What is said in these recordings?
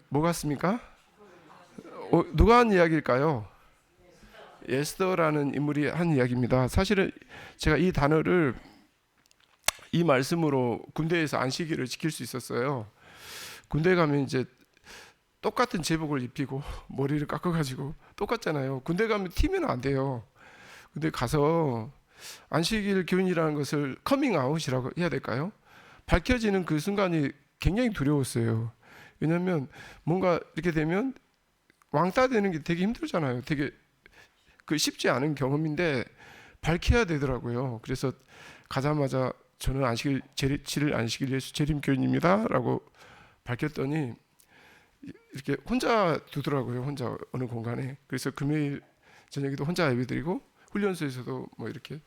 뭐 같습니까? 누가 한 이야기일까요? 에스더라는 인물이 한 이야기입니다. 사실은 제가 이 단어를 이 말씀으로 군대에서 안식일을 지킬 수 있었어요. 군대 가면 이제 똑같은 제복을 입히고 머리를 깎아가지고 똑같잖아요. 군대 가면 튀면 안 돼요. 근데 가서 안식일 교인이라는 것을 커밍아웃이라고 해야 될까요? 밝혀지는 그 순간이 굉장히 두려웠어요. 왜냐하면 뭔가 이렇게 되면 왕따 되는 게 되게 힘들잖아요. 되게 그 쉽지 않은 경험인데 밝혀야 되더라고요. 그래서 가자마자 저는 안식일 7일 안식일 예수 재림 교인입니다라고 밝혔더니 이렇게 혼자 두더라고요. 혼자 어느 공간에. 그래서 금요일 저녁에도 혼자 예배드리고 훈련소에서도 뭐 이렇게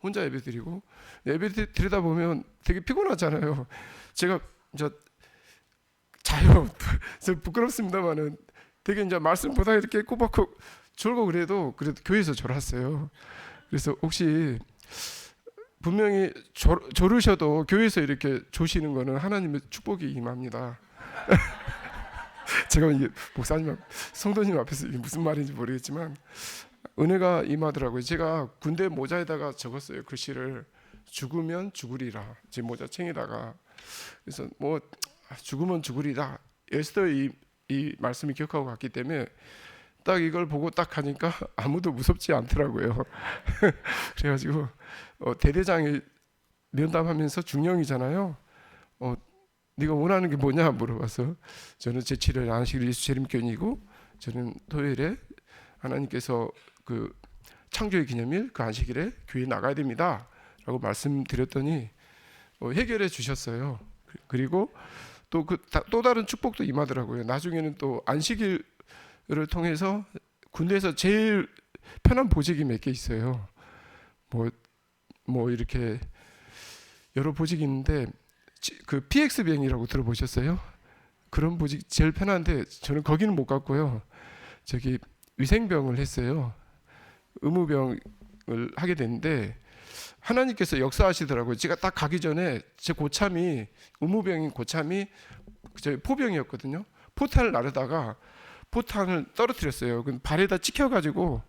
혼자 예배드리고 예배 드리다 보면 되게 피곤하잖아요. 제가 자요. 부끄럽습니다만은 되게 이제 말씀보다 이렇게 꼬박꼬박 졸고 그래도 교회에서 졸았어요. 그래서 혹시 분명히 졸으셔도 교회에서 이렇게 조시는 거는 하나님의 축복이 임합니다. 제가 이게 목사님 성도님 앞에서 이게 무슨 말인지 모르겠지만 은혜가 임하더라고요. 제가 군대 모자에다가 적었어요. 글씨를 죽으면 죽으리라. 제 모자챙에다가. 그래서 뭐 죽으면 죽으리라. 에스더 이 말씀을 기억하고 갔기 때문에 딱 이걸 보고 딱 하니까 아무도 무섭지 않더라고요. 그래가지고 대대장이 면담하면서 중령이잖아요. 네가 원하는 게 뭐냐 물어봐서 저는 제7일 안식일 예수 재림교인이고 저는 토요일에 하나님께서 그 창조의 기념일 그 안식일에 교회 나가야 됩니다 라고 말씀드렸더니 해결해 주셨어요. 그리고 또 다른 축복도 임하더라고요. 나중에는 또 안식일을 통해서 군대에서 제일 편한 보직이 몇 개 있어요. 뭐 이렇게 여러 보직이 있는데 그 PX 비행이라고 들어보셨어요? 그런 보직 제일 편한데 저는 거기는 못 갔고요. 저기 위생병을 했어요. 의무병을 하게 됐는데 하나님께서 역사하시더라고요. 제가 딱 가기 전에 제 고참이 의무병인 고참이 포병이었거든요. 포탄을 나르다가 포탄을 떨어뜨렸어요. 발에다 찍혀가지고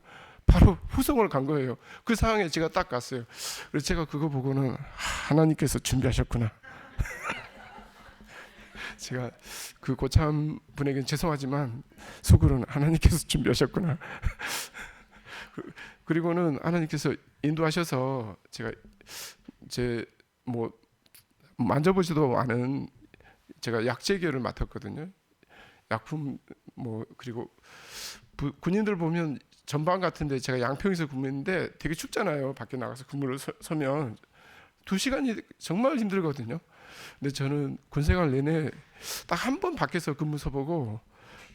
바로 후송을 간 거예요. 그 상황에 제가 딱 갔어요. 그래서 제가 그거 보고는 하나님께서 준비하셨구나. 제가 그 고참 분에게는 죄송하지만 속으로는 하나님께서 준비하셨구나. 그리고는 하나님께서 인도하셔서 제가 뭐 만져보지도 않은 제가 약재계를 맡았거든요. 약품 그리고 군인들 보면 전방 같은데 제가 양평에서 근무했는데 되게 춥잖아요. 밖에 나가서 근무를 서면 2시간이 정말 힘들거든요. 근데 저는 군생활 내내 딱 한 번 밖에서 근무 서보고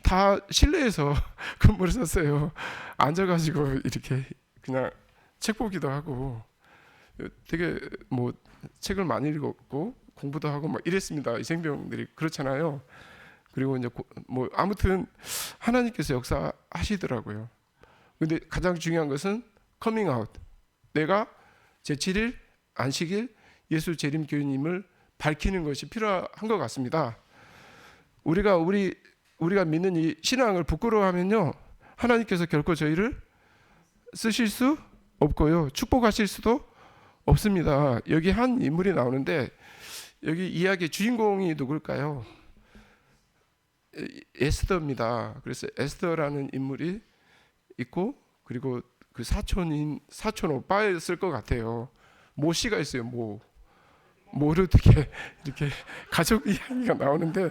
다 실내에서 근무를 썼어요. 앉아가지고 이렇게 그냥 책 보기도 하고 되게 뭐 책을 많이 읽었고 공부도 하고 막 이랬습니다. 위생병들이 그렇잖아요. 그리고 이제 뭐 아무튼 하나님께서 역사하시더라고요. 근데 가장 중요한 것은 커밍아웃. 내가 제7일 안식일 예수 재림 교인임을 밝히는 것이 필요한 것 같습니다. 우리가 믿는 이 신앙을 부끄러워하면요 하나님께서 결코 저희를 쓰실 수 없고요 축복하실 수도 없습니다. 여기 한 인물이 나오는데 여기 이야기의 주인공이 누굴까요? 에스더입니다. 그래서 에스더라는 인물이 있고 그리고 그 사촌 오빠였을 것 같아요. 모씨가 있어요. 모르드게 이렇게 가족 이야기가 나오는데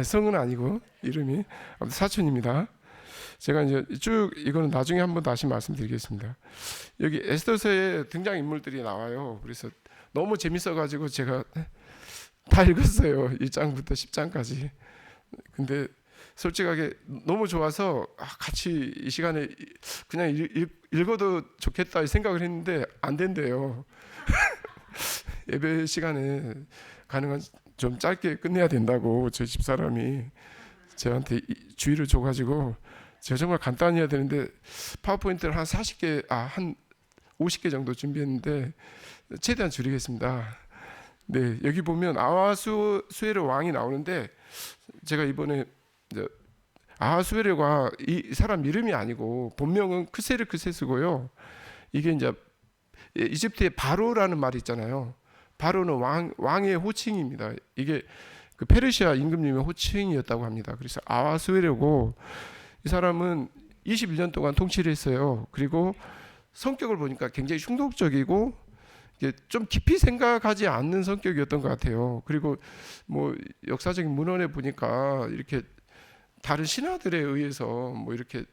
성은 아니고 이름이 사촌입니다. 제가 이제 쭉 이거는 나중에 한번 다시 말씀드리겠습니다. 여기 에스더서에 등장 인물들이 나와요. 그래서 너무 재밌어가지고 제가 다 읽었어요. 1장부터 10장까지. 근데 솔직하게 너무 좋아서 같이 이 시간에 그냥 읽어도 좋겠다 생각을 했는데 안 된대요. 예배 시간에 가능한 좀 짧게 끝내야 된다고 저희 집사람이 저한테 주의를 줘가지고 제가 정말 간단히 해야 되는데 파워포인트를 한 40개 한 50개 정도 준비했는데 최대한 줄이겠습니다. 네, 여기 보면 아하수에로 왕이 나오는데 제가 이번에 이제 아하수에르가 이 사람 이름이 아니고 본명은 크세르크세스고요. 이게 이제 이집트의 바로라는 말이 있잖아요. 바로는 왕의 호칭입니다. 이게 그 페르시아 임금님의 호칭이었다고 합니다. 그래서 아하수에르고 이 사람은 21년 동안 통치를 했어요. 그리고 성격을 보니까 굉장히 충동적이고 좀 깊이 생각하지 않는 성격이었던 것 같아요. 그리고 뭐 역사적인 문헌에 보니까 이렇게 다른 신하들에 의해서 뭐 이렇게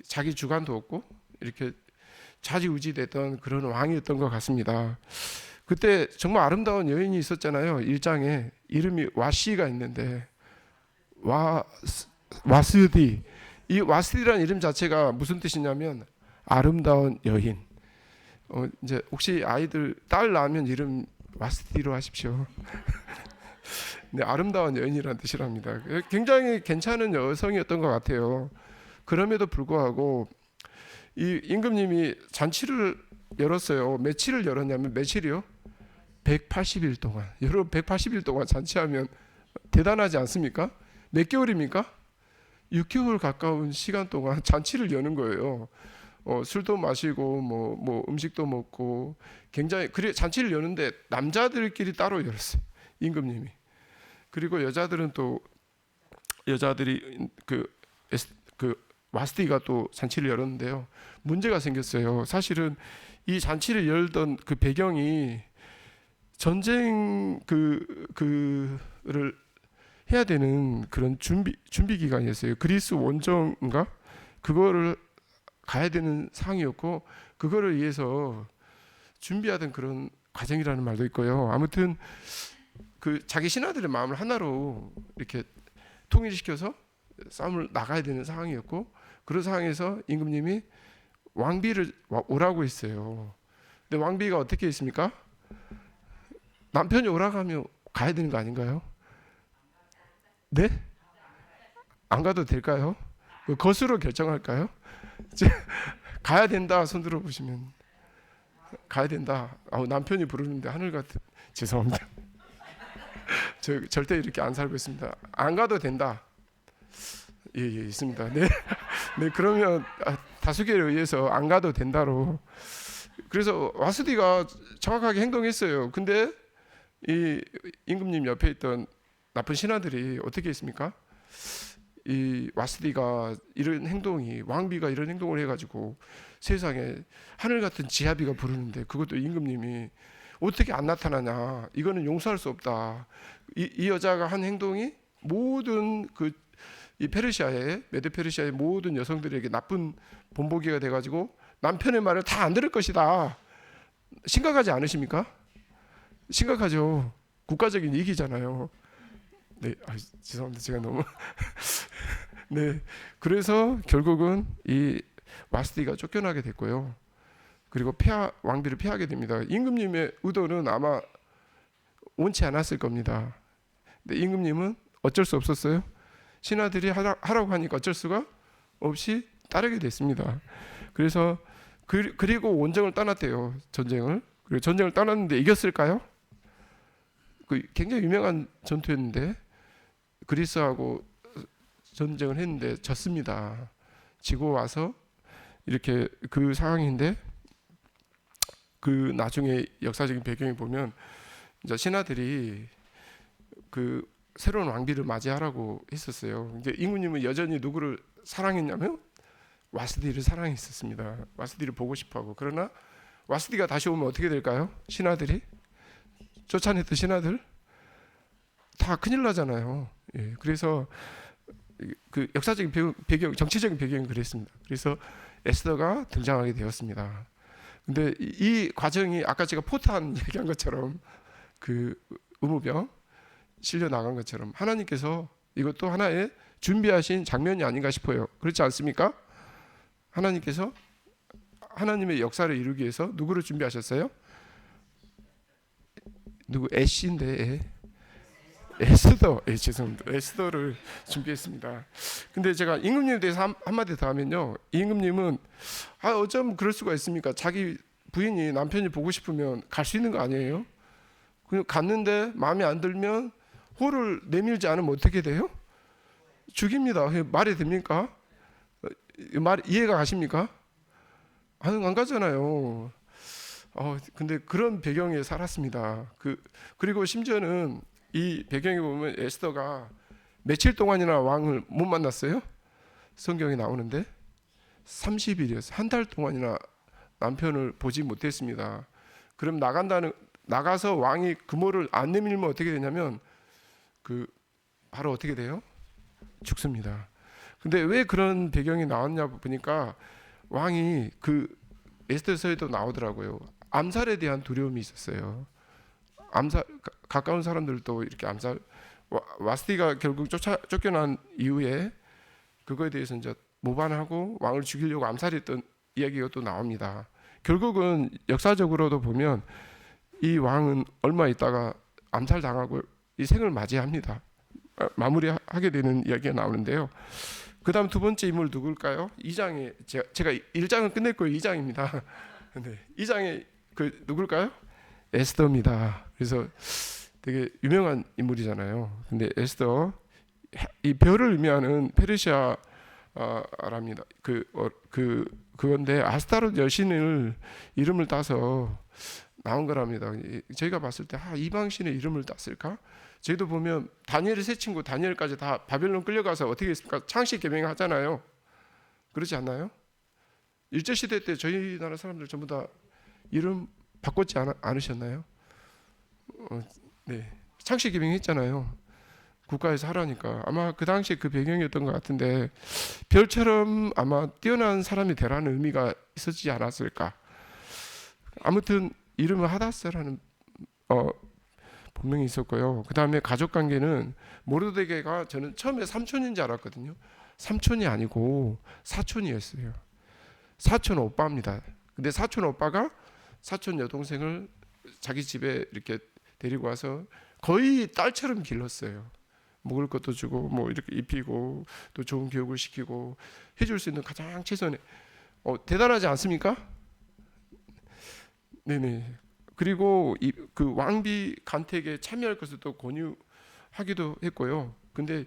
자기 주관도 없고 이렇게 좌지우지됐던 그런 왕이었던 것 같습니다. 그때 정말 아름다운 여인이 있었잖아요. 1장에 이름이 와시가 있는데 와스디, 이 와스디라는 이름 자체가 무슨 뜻이냐면 아름다운 여인. 이제 혹시 아이들 딸 낳으면 이름 와스디로 하십시오. 네, 아름다운 여인이라는 뜻이랍니다. 굉장히 괜찮은 여성이었던 것 같아요. 그럼에도 불구하고 이 임금님이 잔치를 열었어요. 며칠을 열었냐면 며칠이요? 180일 동안. 여러분 180일 동안 잔치하면 대단하지 않습니까? 몇 개월입니까? 6개월 가까운 시간 동안 잔치를 여는 거예요. 술도 마시고 뭐 음식도 먹고 굉장히 그래 잔치를 여는데 남자들끼리 따로 열었어요. 임금님이. 그리고 여자들은 또 여자들이 그 와스티가 또 잔치를 열었는데요. 문제가 생겼어요. 사실은 이 잔치를 열던 그 배경이 전쟁 그를 해야 되는 그런 준비 기간이었어요. 그리스 원정인가 그거를 가야 되는 상황이었고 그거를 위해서 준비하던 그런 과정이라는 말도 있고요. 아무튼 그 자기 신하들의 마음을 하나로 이렇게 통일시켜서 싸움을 나가야 되는 상황이었고 그런 상황에서 임금님이 왕비를 오라고 했어요. 근데 왕비가 어떻게 했습니까? 남편이 오라고 하면 가야 되는 거 아닌가요? 네? 안 가도 될까요? 것으로 결정할까요? 가야 된다 손 들어 보시면 가야 된다. 남편이 부르는데 하늘 같은 죄송합니다. 저 절대 이렇게 안 살고 있습니다. 안 가도 된다. 예, 있습니다. 네, 네 그러면 다수결에 의해서 안 가도 된다로. 그래서 와스디가 정확하게 행동했어요. 근데 이 임금님 옆에 있던 나쁜 신하들이 어떻게 했습니까? 이 와스디가 이런 행동이 왕비가 이런 행동을 해가지고 세상에 하늘 같은 지하비가 부르는데 그것도 임금님이 어떻게 안 나타나냐? 이거는 용서할 수 없다. 이 여자가 한 행동이 모든 이 페르시아의 메드 페르시아의 모든 여성들에게 나쁜 본보기가 돼가지고 남편의 말을 다 안 들을 것이다. 심각하지 않으십니까? 심각하죠. 국가적인 이익이잖아요. 네, 죄송합니다. 제가 너무 네, 그래서 결국은 이 와스디가 쫓겨나게 됐고요. 그리고 왕비를 피하게 됩니다. 임금님의 의도는 아마 원치 않았을 겁니다. 근데 임금님은 어쩔 수 없었어요. 신하들이 하라고 하니까 어쩔 수가 없이 따르게 됐습니다. 그래서 그리고 원정을 떠났대요. 전쟁을. 그리고 전쟁을 떠났는데 이겼을까요? 굉장히 유명한 전투였는데 그리스하고 전쟁을 했는데 졌습니다. 지고 와서 이렇게 그 상황인데 그 나중에 역사적인 배경을 보면 이제 신하들이 그 새로운 왕비를 맞이하라고 했었어요. 근데 임금님은 여전히 누구를 사랑했냐면 와스디를 사랑했었습니다. 와스디를 보고 싶어하고. 그러나 와스디가 다시 오면 어떻게 될까요? 신하들이 쫓아냈던 신하들 다 큰일 나잖아요. 예, 그래서 그 역사적인 배경, 정치적인 배경이 그랬습니다. 그래서 에스더가 등장하게 되었습니다. 근데 이 과정이 아까 제가 포탄 얘기한 것처럼 그 의무병 실려 나간 것처럼 하나님께서 이것도 하나의 준비하신 장면이 아닌가 싶어요. 그렇지 않습니까? 하나님께서 하나님의 역사를 이루기 위해서 누구를 준비하셨어요? 누구? 애쉬인데 에스더. 죄송합니다. 에스더를 준비했습니다. 근데 제가 임금님에 대해서 한마디 더 하면요. 임금님은 어쩜 그럴 수가 있습니까? 자기 부인이 남편이 보고 싶으면 갈 수 있는 거 아니에요? 그냥 갔는데 마음에 안 들면 호를 내밀지 않으면 어떻게 돼요? 죽입니다. 말이 됩니까? 말 이해가 가십니까? 안 가잖아요. 근데 그런 배경에 살았습니다. 그리고 심지어는 이 배경에 보면 에스더가 며칠 동안이나 왕을 못 만났어요? 성경에 나오는데 30일이었어요. 한 달 동안이나 남편을 보지 못했습니다. 그럼 나가서 왕이 금호를 안 내밀면 어떻게 되냐면 바로 어떻게 돼요? 죽습니다. 근데 왜 그런 배경이 나왔냐 보니까 왕이 에스더서에도 나오더라고요. 암살에 대한 두려움이 있었어요. 가까운 사람들도 이렇게 암살. 와스티가 결국 쫓겨난 이후에 그거에 대해서 이제 모반하고 왕을 죽이려고 암살했던 이야기가 또 나옵니다. 결국은 역사적으로도 보면 이 왕은 얼마 있다가 암살당하고 이 생을 맞이합니다. 마무리하게 되는 이야기가 나오는데요. 그 다음 두 번째 인물 누굴까요? 2장에 제가 1장은 끝냈고요. 2장입니다. 네, 2장에 누굴까요? 에스더입니다. 그래서 되게 유명한 인물이잖아요. 근데 에스더, 이 별을 의미하는 페르시아 아랍니다. 그건데 아스타롯 여신을 이름을 따서 나온 거랍니다. 저희가 봤을 때 이방신의 이름을 땄을까? 저희도 보면 다니엘의 세 친구 다니엘까지 다 바벨론 끌려가서 어떻게 했습니까? 창씨 개명하잖아요. 그렇지 않나요? 일제시대 때 저희 나라 사람들 전부 다 이름 바꿨지 않으셨나요? 네, 창씨 개명했잖아요. 국가에서 하라니까. 아마 그 당시에 그 배경이었던 것 같은데 별처럼 아마 뛰어난 사람이 되라는 의미가 있었지 않았을까. 아무튼 이름은 하다스라는 본명이 있었고요. 그 다음에 가족 관계는 모르드게가 저는 처음에 삼촌인 줄 알았거든요. 삼촌이 아니고 사촌이었어요. 사촌 오빠입니다. 근데 사촌 오빠가 사촌 여동생을 자기 집에 이렇게 데리고 와서 거의 딸처럼 길렀어요. 먹을 것도 주고 뭐 이렇게 입히고 또 좋은 교육을 시키고 해줄 수 있는 가장 최선의 대단하지 않습니까? 네네. 그리고 그 왕비 간택에 참여할 것을 또 권유하기도 했고요. 근데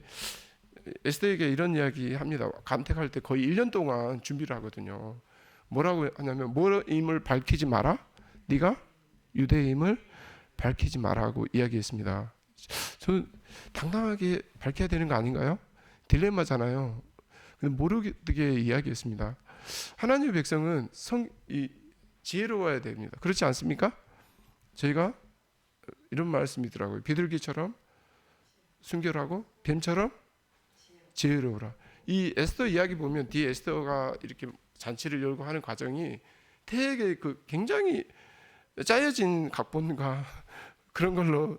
에스더에게 이런 이야기 합니다. 간택할 때 거의 1년 동안 준비를 하거든요. 뭐라고 하냐면 뭐임을 밝히지 마라. 네가 유대임을 밝히지 마라고 이야기했습니다. 저는 당당하게 밝혀야 되는 거 아닌가요? 딜레마잖아요. 근데 모르게 이야기했습니다. 하나님의 백성은 지혜로워야 됩니다. 그렇지 않습니까? 저희가 이런 말씀이더라고요. 비둘기처럼 순결하고 뱀처럼 지혜로우라. 이 에스더 이야기 보면 뒤에 에스더가 이렇게 잔치를 열고 하는 과정이 되게 굉장히 짜여진 각본과 그런 걸로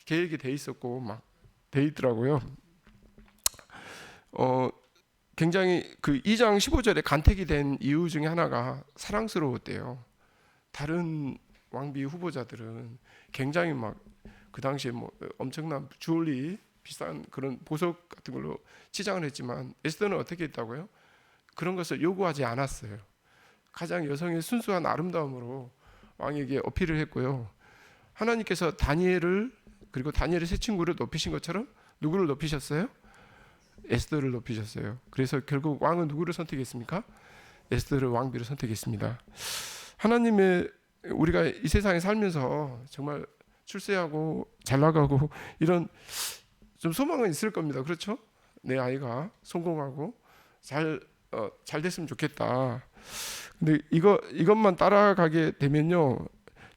계획이 돼 있었고 막 돼 있더라고요. 굉장히 2장 15절에 간택이 된 이유 중에 하나가 사랑스러웠대요. 다른 왕비 후보자들은 굉장히 막 그 당시에 뭐 엄청난 주얼리 비싼 그런 보석 같은 걸로 치장을 했지만 에스더는 어떻게 했다고요? 그런 것을 요구하지 않았어요. 가장 여성의 순수한 아름다움으로 왕에게 어필을 했고요. 하나님께서 다니엘을 그리고 다니엘의 세 친구를 높이신 것처럼 누구를 높이셨어요? 에스더를 높이셨어요. 그래서 결국 왕은 누구를 선택했습니까? 에스더를 왕비로 선택했습니다. 하나님의 우리가 이 세상에 살면서 정말 출세하고 잘 나가고 이런 좀 소망은 있을 겁니다. 그렇죠? 내 아이가 성공하고 잘 됐으면 좋겠다. 근데 이것만 따라가게 되면요,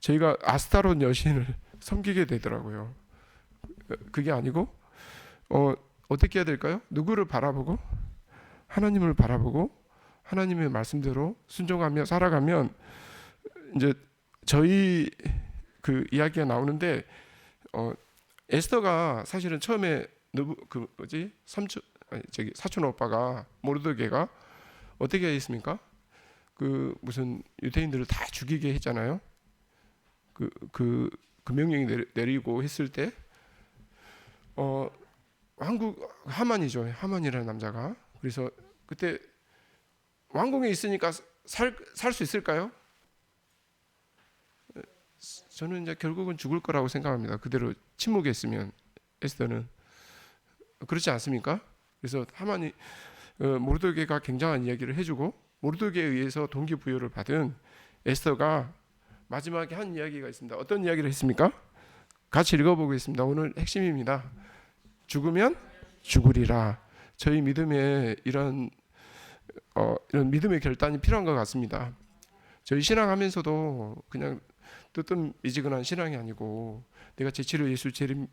저희가 아스타롯 여신을 섬기게 되더라고요. 그게 아니고 어떻게 해야 될까요? 누구를 바라보고 하나님을 바라보고 하나님의 말씀대로 순종하며 살아가면 이제 저희 이야기가 나오는데 에스더가 사실은 처음에 사촌 오빠가 모르드게가 어떻게 했습니까? 무슨 유대인들을 다 죽이게 했잖아요. 그 명령이 내리고 했을 때 하만이죠. 하만이라는 남자가. 그래서 그때 왕궁에 있으니까 살 수 있을까요? 저는 이제 결국은 죽을 거라고 생각합니다. 그대로 침묵했으면. 에스더는. 그렇지 않습니까? 그래서 하만이 모르드게가 굉장한 이야기를 해주고 모르드게에 의해서 동기부여를 받은 에스더가 마지막에 한 이야기가 있습니다. 어떤 이야기를 했습니까? 같이 읽어보겠습니다. 오늘 핵심입니다. 죽으면 죽으리라. 저희 믿음에 이런 믿음의 결단이 필요한 것 같습니다. 저희 신앙하면서도 그냥 뜨뜻미지근한 신앙이 아니고 내가 제 치료 예수 재림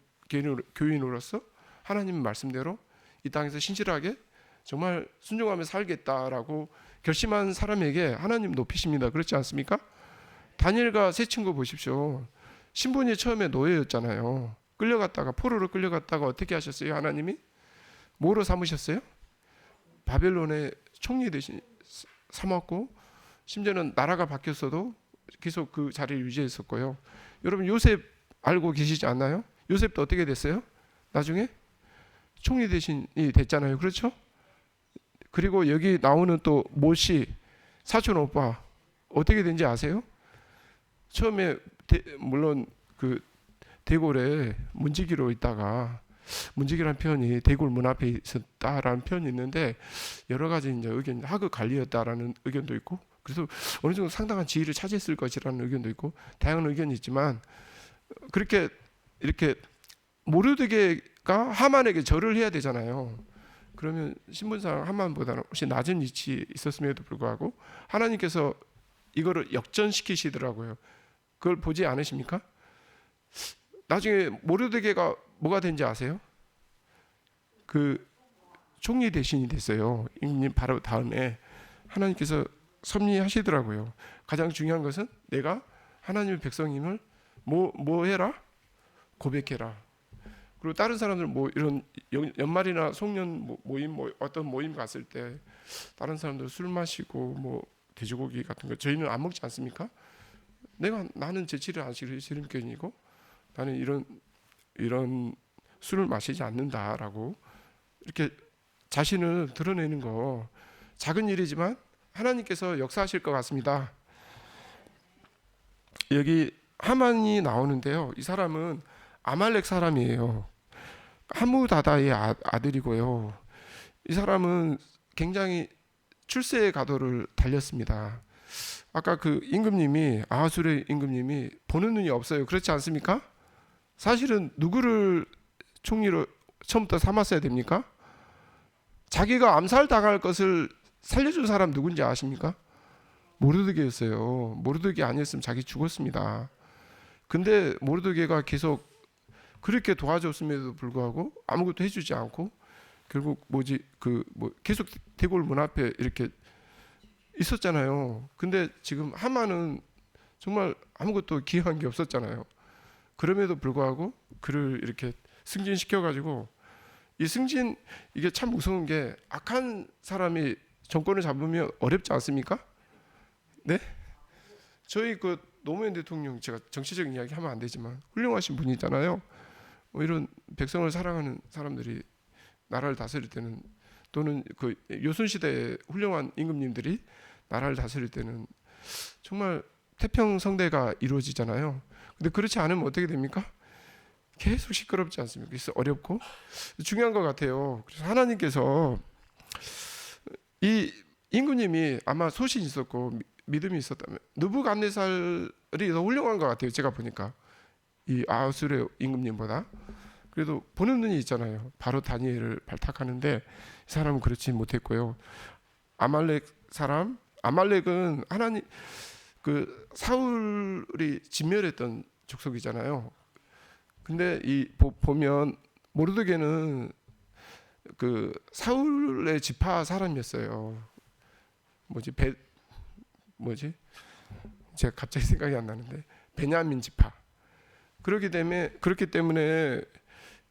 교인으로서 하나님 말씀대로 이 땅에서 신실하게 정말 순종하며 살겠다라고 결심한 사람에게 하나님 높이십니다. 그렇지 않습니까? 다니엘과 세 친구 보십시오. 신분이 처음에 노예였잖아요. 끌려갔다가 포로로 끌려갔다가 어떻게 하셨어요? 하나님이 뭐로 삼으셨어요? 바벨론의 총리 대신 삼았고 심지어는 나라가 바뀌었어도 계속 그 자리를 유지했었고요. 여러분 요셉 알고 계시지 않나요? 요셉도 어떻게 됐어요? 나중에 총리 대신이 됐잖아요. 그렇죠? 그리고 여기 나오는 또 모시 사촌 오빠 어떻게 된지 아세요? 처음에 물론 그 대궐에 문지기로 있다가 문지기라는 표현이 대궐 문 앞에 있었다라는 표현이 있는데 여러 가지 이제 의견, 하급 관리였다라는 의견도 있고 그래서 어느 정도 상당한 지위를 차지했을 것이라는 의견도 있고 다양한 의견이 있지만 그렇게 이렇게 모르드게가 하만에게 절을 해야 되잖아요. 그러면 신분상 하만보다는 훨씬 낮은 위치에 있었음에도 불구하고 하나님께서 이거를 역전시키시더라고요. 그걸 보지 않으십니까? 나중에 모르드게가 뭐가 된지 아세요? 그 총리 대신이 됐어요. 임금 바로 다음에 하나님께서 섭리하시더라고요. 가장 중요한 것은 내가 하나님의 백성임을 뭐 해라? 고백해라. 그리고 다른 사람들 뭐 이런 연말이나 송년 모임 어떤 모임 갔을 때 다른 사람들 술 마시고 뭐 돼지고기 같은 거 저희는 안 먹지 않습니까? 나는 제 치를 안식일 재림교인이고 나는 이런 술을 마시지 않는다라고 이렇게 자신을 드러내는 거 작은 일이지만 하나님께서 역사하실 것 같습니다. 여기 하만이 나오는데요. 이 사람은 아말렉 사람이에요. 하무다다의 아들이고요. 이 사람은 굉장히 출세의 가도를 달렸습니다. 아까 그 임금님이 아하술의 임금님이 보는 눈이 없어요. 그렇지 않습니까? 사실은 누구를 총리로 처음부터 삼았어야 됩니까? 자기가 암살당할 것을 살려준 사람 누군지 아십니까? 모르드게였어요. 모르드게 아니었으면 자기 죽었습니다. 근데 모르드게가 계속 그렇게 도와줬음에도 불구하고 아무것도 해주지 않고 결국 계속 대궐 문 앞에 이렇게 있었잖아요. 근데 지금 하만은 정말 아무것도 기여한 게 없었잖아요. 그럼에도 불구하고 그를 이렇게 승진시켜가지고 이 승진 이게 참 무서운 게 악한 사람이 정권을 잡으면 어렵지 않습니까? 네? 저희 그 노무현 대통령 제가 정치적인 이야기 하면 안 되지만 훌륭하신 분이잖아요. 이런 백성을 사랑하는 사람들이 나라를 다스릴 때는 또는 그 요순시대의 훌륭한 임금님들이 나라를 다스릴 때는 정말 태평성대가 이루어지잖아요. 근데 그렇지 않으면 어떻게 됩니까? 계속 시끄럽지 않습니까? 그래서 어렵고 중요한 것 같아요. 그래서 하나님께서 이 임금님이 아마 소신이 있었고 믿음이 있었다면 느부갓네살이 더 훌륭한 것 같아요. 제가 보니까 이 아하술의 임금님보다 그래도 보는 눈이 있잖아요. 바로 다니엘을 발탁하는데 이 사람은 그렇지 못했고요. 아말렉은 하나님 그 사울이 진멸했던 족속이잖아요. 근데 보면 모르드게는 그 사울의 지파 사람이었어요. 제가 갑자기 생각이 안 나는데 베냐민 지파. 그렇기 때문에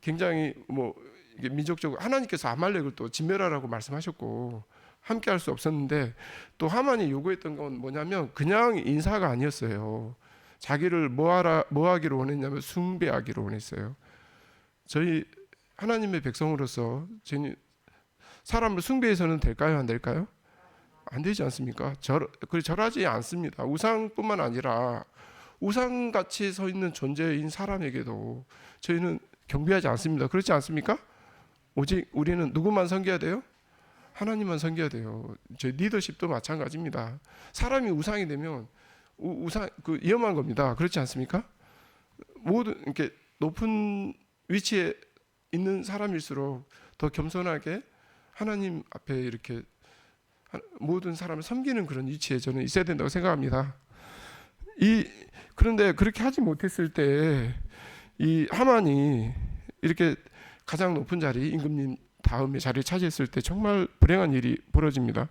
굉장히 이게 민족적으로 하나님께서 아말렉을 또 진멸하라고 말씀하셨고 함께할 수 없었는데 또 하만이 요구했던 건 뭐냐면 그냥 인사가 아니었어요. 자기를 뭐 하기를 원했냐면 숭배하기를 원했어요. 저희 하나님의 백성으로서 저희 사람을 숭배해서는 될까요? 안 될까요? 안 되지 않습니까? 절하지 않습니다. 우상뿐만 아니라 우상같이 서 있는 존재인 사람에게도 저희는 경배하지 않습니다. 그렇지 않습니까? 오직 우리는 누구만 섬겨야 돼요? 하나님만 섬겨야 돼요. 저 리더십도 마찬가지입니다. 사람이 우상이 되면 우상 그 위험한 겁니다. 그렇지 않습니까? 모든 이렇게 높은 위치에 있는 사람일수록 더 겸손하게 하나님 앞에 이렇게 모든 사람을 섬기는 그런 위치에 저는 있어야 된다고 생각합니다. 그런데 그렇게 하지 못했을 때 이 하만이 이렇게 가장 높은 자리 임금님 다음에 자리를 차지했을 때 정말 불행한 일이 벌어집니다.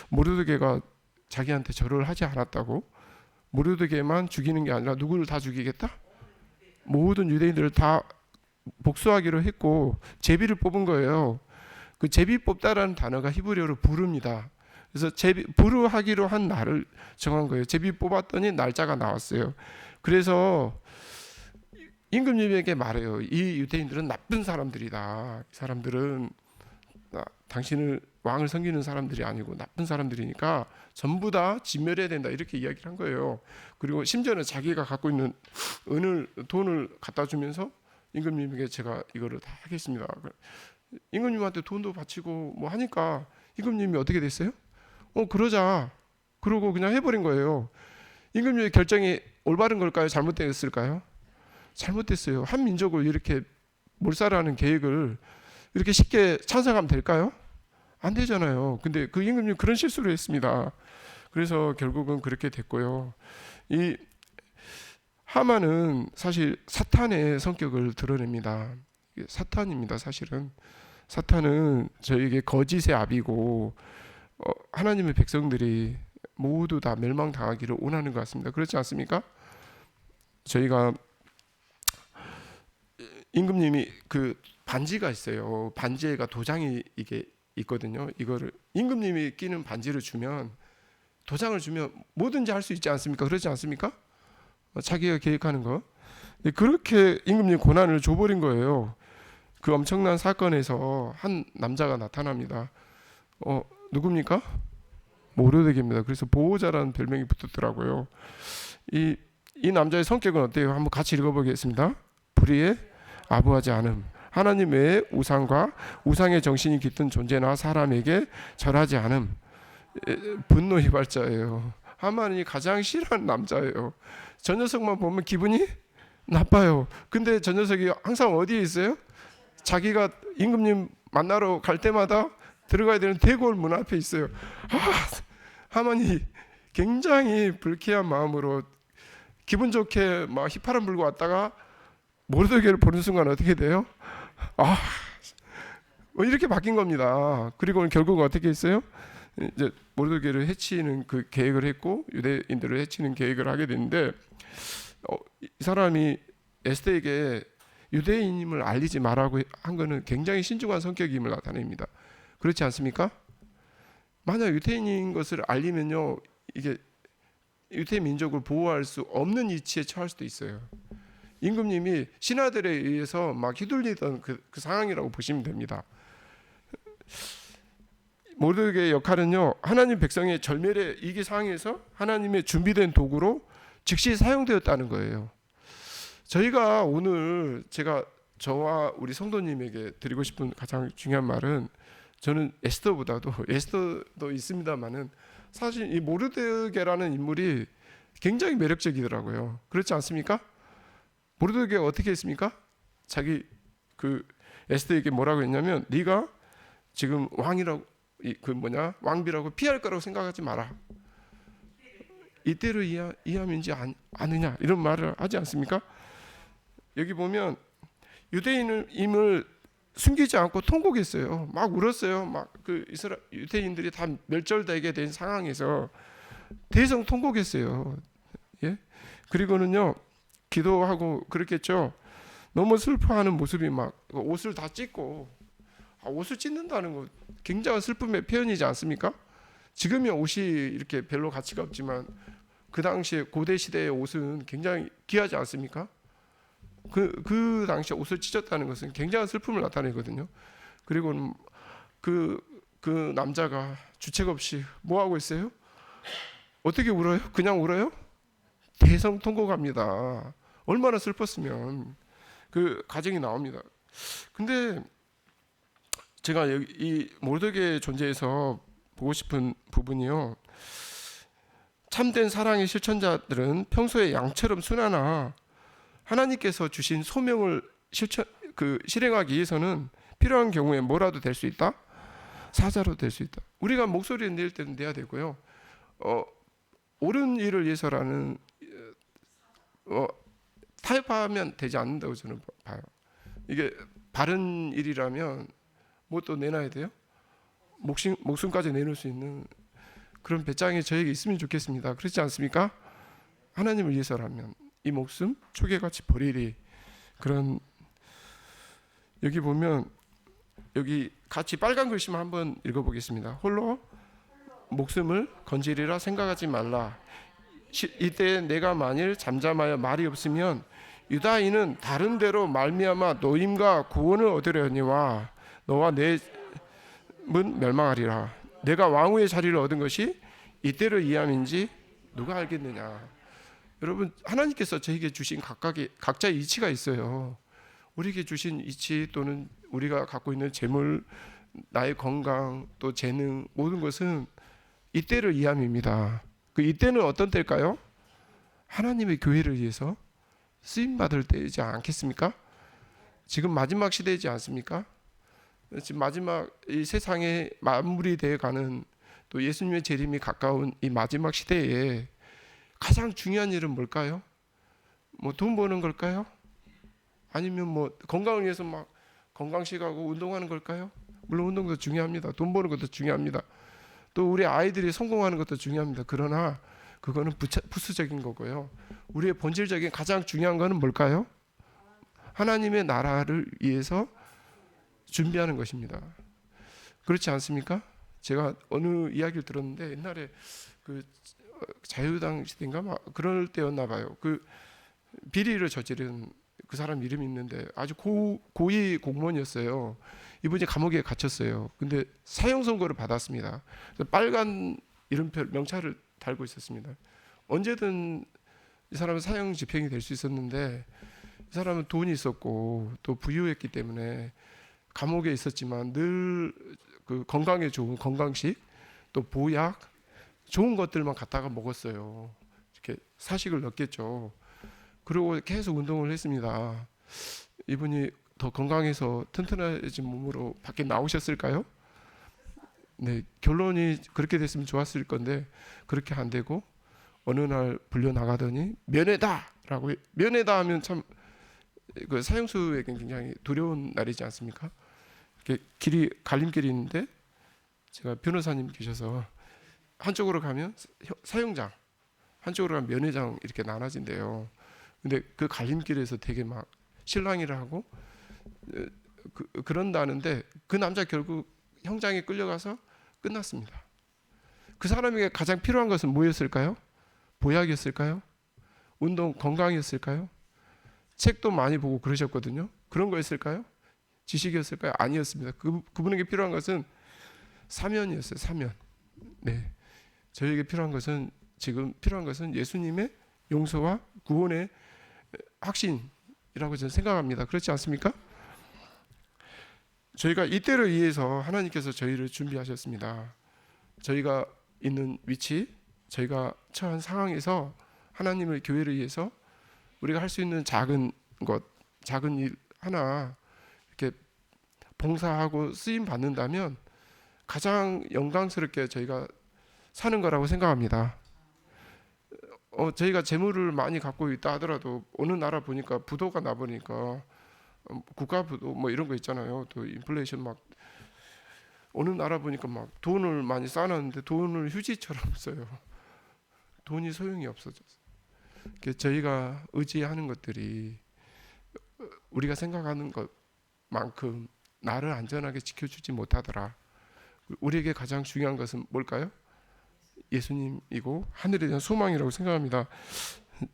모르드게가 자기한테 절을 하지 않았다고 모르드게만 죽이는 게 아니라 누구를 다 죽이겠다? 모든 유대인들을 다 복수하기로 했고 제비를 뽑은 거예요. 그 제비 뽑다라는 단어가 히브리어로 부르입니다. 그래서 부르하기로 한 날을 정한 거예요. 제비 뽑았더니 날짜가 나왔어요. 그래서 임금님에게 말해요. 이 유대인들은 나쁜 사람들이다. 이 사람들은 당신을 왕을 섬기는 사람들이 아니고 나쁜 사람들이니까 전부 다 진멸해야 된다. 이렇게 이야기를 한 거예요. 그리고 심지어는 자기가 갖고 있는 돈을 갖다 주면서 임금님에게 제가 이거를 다 하겠습니다. 임금님한테 돈도 바치고 뭐 하니까 임금님이 어떻게 됐어요? 그러자. 그러고 그냥 해버린 거예요. 임금님의 결정이 올바른 걸까요? 잘못됐을까요? 잘못됐어요. 한 민족을 이렇게 몰살하는 계획을 이렇게 쉽게 찬성하면 될까요? 안 되잖아요. 근데 그 임금님 그런 실수를 했습니다. 그래서 결국은 그렇게 됐고요. 이 하만은 사실 사탄의 성격을 드러냅니다. 사탄입니다. 사실은 사탄은 저에게 거짓의 아비고 하나님의 백성들이 모두 다 멸망당하기를 원하는 것 같습니다. 그렇지 않습니까? 저희가 임금님이 그 반지가 있어요. 반지에가 도장이 이게 있거든요. 이거를 임금님이 끼는 반지를 주면 도장을 주면 뭐든지 할 수 있지 않습니까? 그렇지 않습니까? 자기가 계획하는 거. 그렇게 임금님 고난을 줘버린 거예요. 그 엄청난 사건에서 한 남자가 나타납니다. 누굽니까? 모르드게입니다. 그래서 보호자라는 별명이 붙었더라고요. 이 남자의 성격은 어때요? 한번 같이 읽어보겠습니다. 불의에 아부하지 않음. 하나님 외에 우상과 우상의 정신이 깃든 존재나 사람에게 절하지 않음. 분노 휘발자예요. 하만이 가장 싫어하는 남자예요. 저 녀석만 보면 기분이 나빠요. 근데 저 녀석이 항상 어디에 있어요? 자기가 임금님 만나러 갈 때마다 들어가야 되는 대궐 문 앞에 있어요. 하만이 굉장히 불쾌한 마음으로 기분 좋게 막 휘파람 불고 왔다가 모르드게를 보는 순간 어떻게 돼요? 이렇게 바뀐 겁니다. 그리고 결국은 어떻게 했어요? 이제 모르드게를 해치는 그 계획을 했고 유대인들을 해치는 계획을 하게 됐는데 이 사람이 에스더에게 유대인임을 알리지 말라고 한 거는 굉장히 신중한 성격임을 나타냅니다. 그렇지 않습니까? 만약 유대인인 것을 알리면요, 이게 유대 민족을 보호할 수 없는 위치에 처할 수도 있어요. 임금님이 신하들에 의해서 막 휘둘리던 그 상황이라고 보시면 됩니다. 모르드게의 역할은요, 하나님 백성의 절멸의 위기 상황에서 하나님의 준비된 도구로 즉시 사용되었다는 거예요. 저희가 오늘 제가 저와 우리 성도님에게 드리고 싶은 가장 중요한 말은, 저는 에스더도 있습니다만은 사실 이 모르드게라는 인물이 굉장히 매력적이더라고요. 그렇지 않습니까? 모르드게가 어떻게 했습니까? 자기 그 에스더에게 뭐라고 했냐면, 네가 지금 왕비라고 피할 거라고 생각하지 마라. 이때로 이해하면지 않느냐, 이런 말을 하지 않습니까? 여기 보면 유대인임을 숨기지 않고 통곡했어요. 막 울었어요. 막 그 유대인들이 다 멸절되게 된 상황에서 대성 통곡했어요. 예? 그리고는요, 기도하고 그랬겠죠. 너무 슬퍼하는 모습이 막 옷을 다 찢고, 옷을 찢는다는 거 굉장한 슬픔의 표현이지 않습니까? 지금이야 옷이 이렇게 별로 가치가 없지만 그 당시에 고대 시대의 옷은 굉장히 귀하지 않습니까? 그 당시에 옷을 찢었다는 것은 굉장한 슬픔을 나타내거든요. 그리고 그 남자가 주책 없이 뭐 하고 있어요? 어떻게 울어요? 그냥 울어요? 대성통곡합니다. 얼마나 슬펐으면. 그 가정이 나옵니다. 근데 제가 여기 이 모르드게의 존재에서 보고 싶은 부분이요. 참된 사랑의 실천자들은 평소에 양처럼 순하나 하나님께서 주신 소명을 실행하기 위해서는 필요한 경우에 뭐라도 될 수 있다? 사자로 될 수 있다. 우리가 목소리를 낼 때는 내야 되고요. 옳은 일을 위해서라는 타협하면 되지 않는다고 저는 봐요. 이게 바른 일이라면 뭐 또 내놔야 돼요? 목숨까지 내놓을 수 있는 그런 배짱이 저에게 있으면 좋겠습니다. 그렇지 않습니까? 하나님을 위해서라면 이 목숨 초계같이 버리리. 그런 여기 보면 여기 같이 빨간 글씨만 한번 읽어보겠습니다. 홀로 목숨을 건지리라 생각하지 말라. 이때 내가 만일 잠잠하여 말이 없으면 유다인은 다른 데로 말미암아 노임과 구원을 얻으려니와 너와 내 문 멸망하리라. 내가 왕후의 자리를 얻은 것이 이때를 이함인지 누가 알겠느냐. 여러분, 하나님께서 저에게 주신 각자의 이치가 있어요. 우리에게 주신 이치 또는 우리가 갖고 있는 재물, 나의 건강, 또 재능, 모든 것은 이때를 이함입니다. 그 이때는 어떤 때일까요? 하나님의 교회를 위해서 쓰임 받을 때이지 않겠습니까? 지금 마지막 시대이지 않습니까? 지금 마지막 이 세상에 마무리되어 가는 또 예수님의 재림이 가까운 이 마지막 시대에 가장 중요한 일은 뭘까요? 뭐 돈 버는 걸까요? 아니면 뭐 건강을 위해서 막 건강식하고 운동하는 걸까요? 물론 운동도 중요합니다. 돈 버는 것도 중요합니다. 또 우리 아이들이 성공하는 것도 중요합니다. 그러나 그거는 부수적인 거고요. 우리의 본질적인 가장 중요한 거는 뭘까요? 하나님의 나라를 위해서 준비하는 것입니다. 그렇지 않습니까? 제가 어느 이야기를 들었는데 옛날에 그 자유당 시대인가 막 그럴 때였나 봐요. 그 비리를 저지른 그 사람 이름이 있는데 아주 고위 공무원이었어요. 이분이 감옥에 갇혔어요. 근데 사형 선고를 받았습니다. 빨간 이름표 명찰을 달고 있었습니다. 언제든 이 사람은 사형 집행이 될 수 있었는데 이 사람은 돈이 있었고 또 부유했기 때문에 감옥에 있었지만 늘 그 건강에 좋은 건강식 또 보약 좋은 것들만 갖다가 먹었어요. 이렇게 사식을 넣겠죠. 그리고 계속 운동을 했습니다. 이분이 더 건강해서 튼튼해진 몸으로 밖에 나오셨을까요? 네, 결론이 그렇게 됐으면 좋았을 건데 그렇게 안 되고 어느 날 불려 나가더니 면회다라고 면회다 하면 참 그 사형수에게는 굉장히 두려운 날이지 않습니까? 이렇게 길이 갈림길이 있는데 제가 변호사님 계셔서 한쪽으로 가면 사형장, 한쪽으로 가면 면회장 이렇게 나눠진대요. 근데 그 갈림길에서 되게 막 실랑이를 하고 그런다는데 그 남자 결국 형장에 끌려가서 끝났습니다. 그 사람에게 가장 필요한 것은 뭐였을까요? 보약이었을까요? 운동 건강이었을까요? 책도 많이 보고 그러셨거든요. 그런 거였을까요? 지식이었을까요? 아니었습니다. 그분에게 필요한 것은 사면이었어요. 사면. 네, 저에게 필요한 것은 지금 필요한 것은 예수님의 용서와 구원의 확신이라고 저는 생각합니다. 그렇지 않습니까? 저희가 이때를 위해서 하나님께서 저희를 준비하셨습니다. 저희가 있는 위치, 저희가 처한 상황에서 하나님의 교회를 위해서 우리가 할 수 있는 작은 것, 작은 일 하나 이렇게 봉사하고 쓰임 받는다면 가장 영광스럽게 저희가 사는 거라고 생각합니다. 저희가 재물을 많이 갖고 있다 하더라도 어느 나라 보니까 부도가 나 보니까 국가 부도 뭐 이런 거 있잖아요. 또 인플레이션 막 어느 나라 보니까 막 돈을 많이 쌓아놨는데 돈을 휴지처럼 써요. 돈이 소용이 없어졌어요. 저희가 의지하는 것들이 우리가 생각하는 것만큼 나를 안전하게 지켜주지 못하더라. 우리에게 가장 중요한 것은 뭘까요? 예수님이고 하늘에 대한 소망이라고 생각합니다.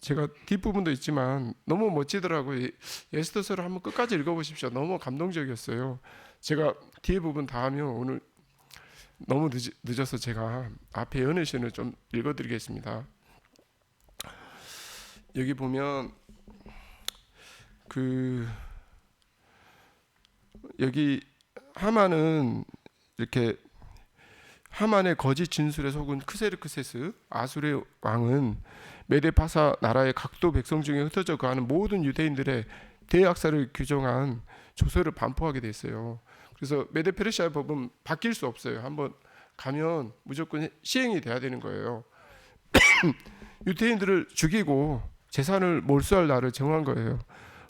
제가 뒷부분도 있지만 너무 멋지더라고요. 에스더서를 한번 끝까지 읽어보십시오. 너무 감동적이었어요. 제가 뒤에 부분 다 하면 오늘 너무 늦어서 제가 앞에 연애신을 좀 읽어드리겠습니다. 여기 보면 그 여기 하만은 이렇게 하만의 거짓 진술에 속은 크세르크세스 아수르의 왕은 메데파사 나라의 각도 백성 중에 흩어져 거하는 모든 유대인들의 대학살을 규정한 조서를 반포하게 됐어요. 그래서 메데페르시아 법은 바뀔 수 없어요. 한번 가면 무조건 시행이 돼야 되는 거예요. 유대인들을 죽이고 재산을 몰수할 날을 정한 거예요.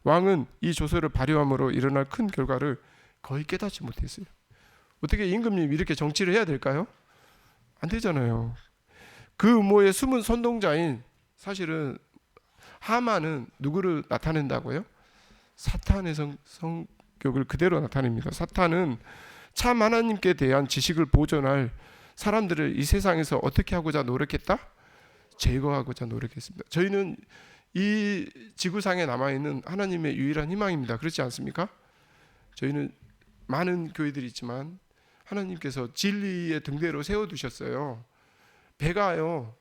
왕은 이 조서를 발효함으로 일어날 큰 결과를 거의 깨닫지 못했어요. 어떻게 임금님 이렇게 정치를 해야 될까요? 안 되잖아요. 그 음모의 숨은 선동자인 사실은 하만은 누구를 나타낸다고요? 사탄의 성격을 그대로 나타냅니다. 사탄은 참 하나님께 대한 지식을 보존할 사람들을 이 세상에서 어떻게 하고자 노력했다? 제거하고자 노력했습니다. 저희는 이 지구상에 남아있는 하나님의 유일한 희망입니다. 그렇지 않습니까? 저희는 많은 교회들이 있지만 하나님께서 진리의 등대로 세워두셨어요. 배가요,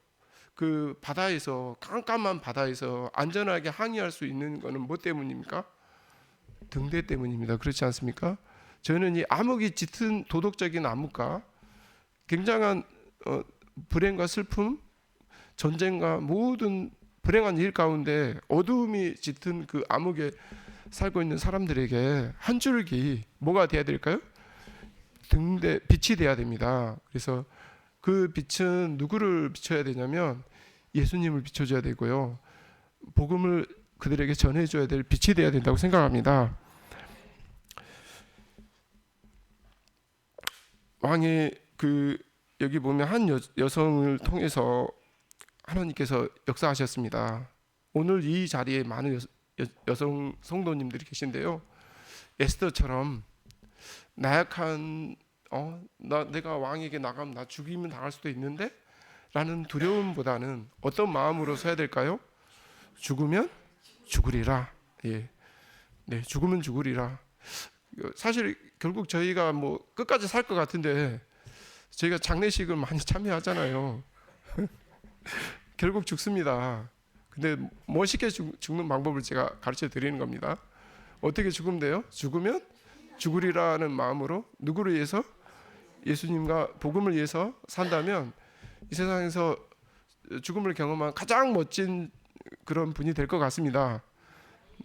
그 바다에서, 깜깜한 바다에서 안전하게 항해할 수 있는 것은 뭐 때문입니까? 등대 때문입니다. 그렇지 않습니까? 저는 이 암흑이 짙은 도덕적인 암흑과 굉장한 불행과 슬픔, 전쟁과 모든 불행한 일 가운데 어두움이 짙은 그 암흑에 살고 있는 사람들에게 한 줄기 뭐가 돼야 될까요? 등대, 빛이 돼야 됩니다. 그래서 그 빛은 누구를 비춰야 되냐면 예수님을 비춰줘야 되고요. 복음을 그들에게 전해줘야 될 빛이 돼야 된다고 생각합니다. 왕이 여기 보면 한 여성을 통해서 하나님께서 역사하셨습니다. 오늘 이 자리에 많은 여성 성도님들이 계신데요. 에스더처럼 나약한 내가 왕에게 나가면 나 죽이면 당할 수도 있는데 라는 두려움보다는 어떤 마음으로 서야 될까요? 죽으면 죽으리라. 예. 네, 죽으면 죽으리라. 사실 결국 저희가 뭐 끝까지 살 것 같은데 저희가 장례식을 많이 참여하잖아요. 결국 죽습니다. 근데 멋있게 죽는 방법을 제가 가르쳐 드리는 겁니다. 어떻게 죽으면 돼요? 죽으면 죽으리라는 마음으로 누구를 위해서? 예수님과 복음을 위해서 산다면 이 세상에서 죽음을 경험한 가장 멋진 그런 분이 될 것 같습니다.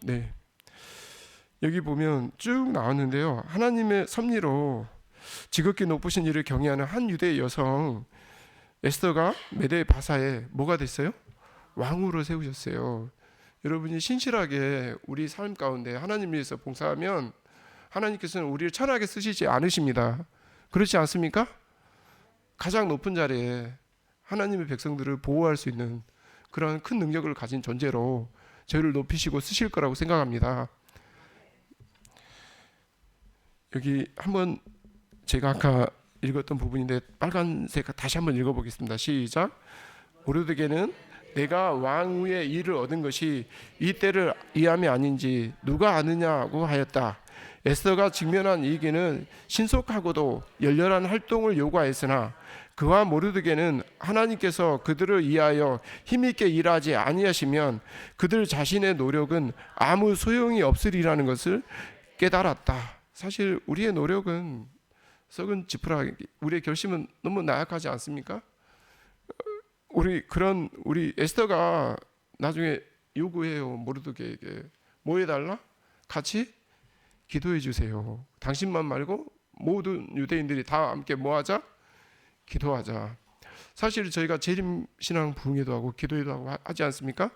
네. 여기 보면 쭉 나왔는데요. 하나님의 섭리로 지극히 높으신 이를 경외하는 한 유대 여성 에스더가 메대 바사에 뭐가 됐어요? 왕으로 세우셨어요. 여러분이 신실하게 우리 삶 가운데 하나님 위해서 봉사하면 하나님께서는 우리를 천하게 쓰시지 않으십니다. 그렇지 않습니까? 가장 높은 자리에 하나님의 백성들을 보호할 수 있는 그런 큰 능력을 가진 존재로 저희를 높이시고 쓰실 거라고 생각합니다. 여기 한번 제가 아까 읽었던 부분인데 빨간색 다시 한번 읽어보겠습니다. 시작. 모르드게는 내가 왕후의 일을 얻은 것이 이 때를 이함이 아닌지 누가 아느냐고 하였다. 에스더가 직면한 이 길은 신속하고도 열렬한 활동을 요구하였으나 그와 모르드게는 하나님께서 그들을 위하여 힘있게 일하지 아니하시면 그들 자신의 노력은 아무 소용이 없으리라는 것을 깨달았다. 사실 우리의 노력은 썩은 지푸라기, 우리의 결심은 너무 나약하지 않습니까? 우리 에스더가 나중에 요구해요. 모르드게에게 뭐 해달라? 같이 기도해 주세요. 당신만 말고 모든 유대인들이 다 함께 뭐하자? 기도하자. 사실 저희가 재림신앙 부흥회도 하고 기도회도 하고 하지 않습니까?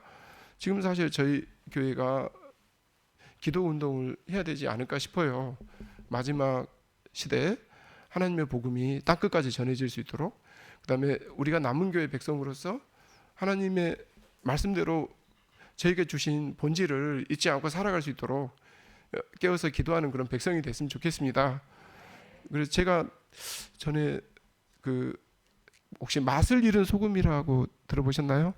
지금 사실 저희 교회가 기도 운동을 해야 되지 않을까 싶어요. 마지막 시대에 하나님의 복음이 땅끝까지 전해질 수 있도록, 그 다음에 우리가 남은 교회 백성으로서 하나님의 말씀대로 저에게 주신 본질을 잊지 않고 살아갈 수 있도록 깨어서 기도하는 그런 백성이 됐으면 좋겠습니다. 그래서 제가 전에 혹시 맛을 잃은 소금이라고 들어보셨나요?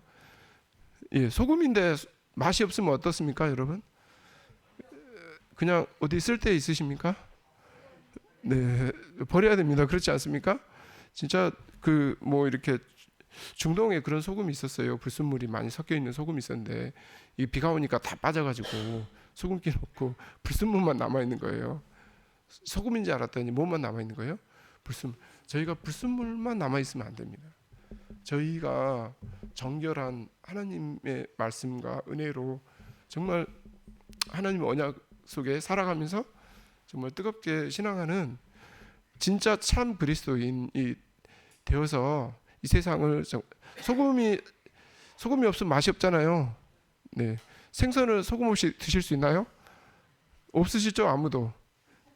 예, 소금인데 맛이 없으면 어떻습니까, 여러분? 그냥 어디 쓸 데 있으십니까? 네, 버려야 됩니다. 그렇지 않습니까? 진짜 이렇게 중동에 그런 소금이 있었어요. 불순물이 많이 섞여 있는 소금이 있었는데 이 비가 오니까 다 빠져가지고 소금기 넣고 불순물만 남아 있는 거예요. 소금인지 알았더니 뭐만 남아 있는 거예요? 불순물. 저희가 불순물만 남아 있으면 안 됩니다. 저희가 정결한 하나님의 말씀과 은혜로 정말 하나님의 언약 속에 살아가면서 정말 뜨겁게 신앙하는 진짜 참 그리스도인이 되어서 이 세상을 소금이 없으면 맛이 없잖아요. 네, 생선을 소금 없이 드실 수 있나요? 없으시죠, 아무도.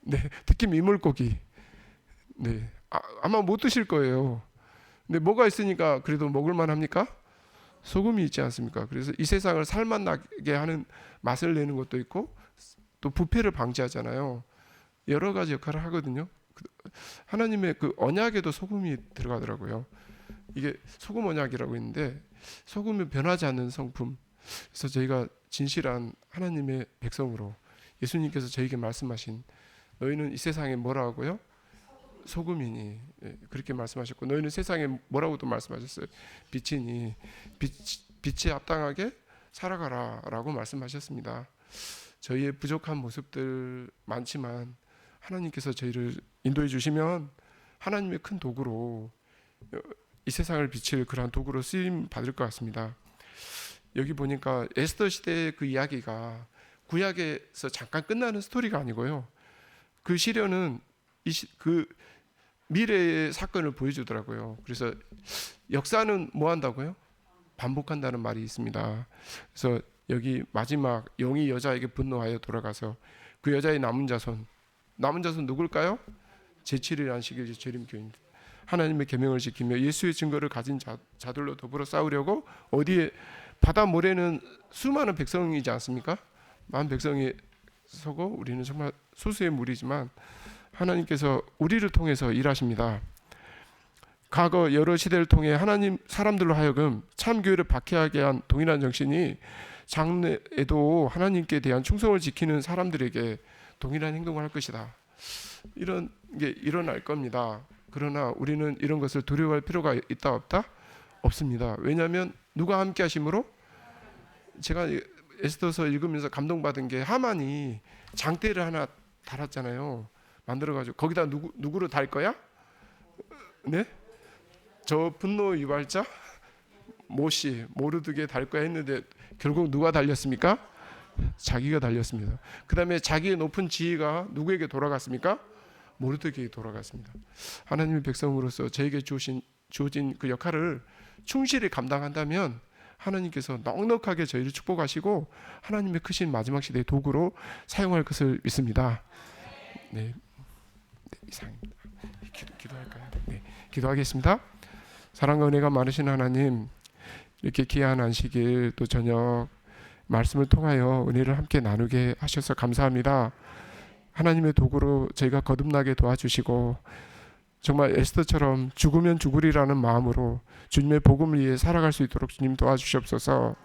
네, 특히 민물고기. 네, 아마 못 드실 거예요. 근데 뭐가 있으니까 그래도 먹을만 합니까? 소금이 있지 않습니까? 그래서 이 세상을 살맛 나게 하는 맛을 내는 것도 있고 또 부패를 방지하잖아요. 여러 가지 역할을 하거든요. 하나님의 그 언약에도 소금이 들어가더라고요. 이게 소금 언약이라고 있는데 소금이 변하지 않는 성품. 그래서 저희가 진실한 하나님의 백성으로 예수님께서 저에게 말씀하신 너희는 이 세상에 뭐라고요? 소금이니. 그렇게 말씀하셨고 너희는 세상에 뭐라고도 말씀하셨어요? 빛이니. 빛에 합당하게 살아가라 라고 말씀하셨습니다. 저희의 부족한 모습들 많지만 하나님께서 저희를 인도해 주시면 하나님의 큰 도구로 이 세상을 비칠 그러한 도구로 쓰임 받을 것 같습니다. 여기 보니까 에스더 시대의 그 이야기가 구약에서 잠깐 끝나는 스토리가 아니고요. 그 시련은 그 미래의 사건을 보여주더라고요. 그래서 역사는 뭐 한다고요? 반복한다는 말이 있습니다. 그래서 여기 마지막 영이 여자에게 분노하여 돌아가서 그 여자의 남은 자손 누굴까요? 제7일 안식일 재림교인들. 하나님의 계명을 지키며 예수의 증거를 가진 자들로 더불어 싸우려고 어디에 바다 모래는 수많은 백성이지 않습니까? 많은 백성이 서고 우리는 정말 소수의 무리지만 하나님께서 우리를 통해서 일하십니다. 과거 여러 시대를 통해 하나님 사람들로 하여금 참 교회를 박해하게 한 동일한 정신이 장래에도 하나님께 대한 충성을 지키는 사람들에게 동일한 행동을 할 것이다. 이런 게 일어날 겁니다. 그러나 우리는 이런 것을 두려워할 필요가 있다 없다? 없습니다. 왜냐하면 누가 함께 하심으로? 제가 에스더서 읽으면서 감동받은 게 하만이 장대를 하나 달았잖아요. 만들어가지고 거기다 누구를 달 거야? 네? 저 분노 유발자 모시 모르드게 달 거야 했는데 결국 누가 달렸습니까? 자기가 달렸습니다. 그 다음에 자기의 높은 지위가 누구에게 돌아갔습니까? 모르드게에게 돌아갔습니다. 하나님의 백성으로서 저에게 주어진 그 역할을 충실히 감당한다면 하나님께서 넉넉하게 저희를 축복하시고 하나님의 크신 마지막 시대의 도구로 사용할 것을 믿습니다. 네, 이상입니다. 기도할까요? 네, 기도하겠습니다. 사랑과 은혜가 많으신 하나님, 이렇게 귀한 안식일 또 저녁 말씀을 통하여 은혜를 함께 나누게 하셔서 감사합니다. 하나님의 도구로 저희가 거듭나게 도와주시고 정말 에스더처럼 죽으면 죽으리라는 마음으로 주님의 복음을 위해 살아갈 수 있도록 주님 도와주시옵소서.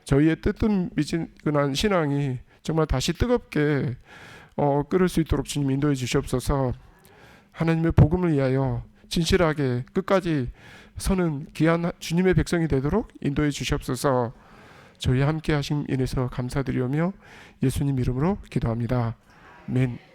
저희의 뜨뜻미지근한 신앙이 정말 다시 뜨겁게 끓을 수 있도록 주님 인도해 주시옵소서. 하나님의 복음을 위하여 진실하게 끝까지 서는 귀한 주님의 백성이 되도록 인도해 주시옵소서. 저희 함께 하심 인해서 감사드리오며 예수님 이름으로 기도합니다. 아멘.